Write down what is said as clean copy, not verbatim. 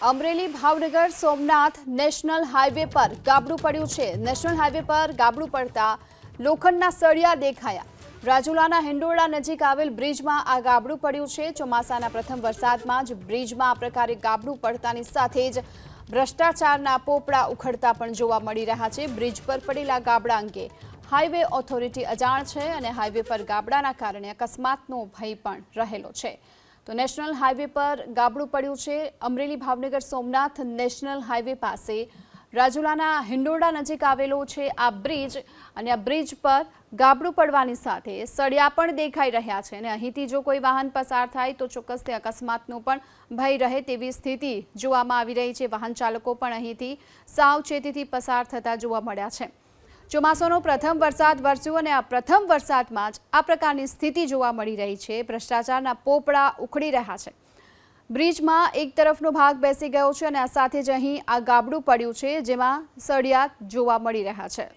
Amreli Bhavnagar Somnath national highway પર ગાબડું પડ્યું છે। નેશનલ હાઈવે પર ગાબડું પડતા લોખંડના સળિયા દેખાયા। રાજુલાના હિંડોળા નજીક આવેલ બ્રિજમાં આ ગાબડું પડ્યું છે। ચોમાસાના પ્રથમ વરસાદમાં જ બ્રિજમાં આ પ્રકારે ગાબડું પડતાની સાથે જ ભ્રષ્ટાચારના પોપડા ઉખડતા પણ જોવા મળી રહ્યા છે। બ્રિજ પર પડેલા ગાબડા અંગે હાઈવે ઓથોરિટી અજાણ છે અને હાઈવે પર ગાબડાના કારણે અકસ્માતનો ભય પણ રહેલો છે। તો નેશનલ હાઈવે પર ગાબડું પડ્યું છે। અમરેલી ભાવનગર સોમનાથ નેશનલ હાઈવે પાસે રાજુલાના હિંડોળા નજીક આવેલો છે આ બ્રિજ અને આ બ્રિજ પર ગાબડું પડવાની સાથે સળિયા પણ દેખાઈ રહ્યા છે અને અહીંથી જો કોઈ વાહન પસાર થાય તો ચોક્કસથી અકસ્માતનો પણ ભય રહે તેવી સ્થિતિ જોવામાં આવી રહી છે। વાહન ચાલકો પણ અહીંથી સાવચેતીથી પસાર થતા જોવા મળ્યા છે। ચોમાસાનો પ્રથમ વરસાદ વરસ્યો અને આ પ્રથમ વરસાદમાં જ આ પ્રકારની સ્થિતિ જોવા મળી રહી છે। ભ્રષ્ટાચારના પોપડા ઉખડી રહ્યા છે। બ્રિજમાં એક તરફનો ભાગ બેસી ગયો છે અને આ સાથે જ અહીં આ ગાબડું પડ્યું છે જેમાં સળિયા જોવા મળી રહ્યા છે।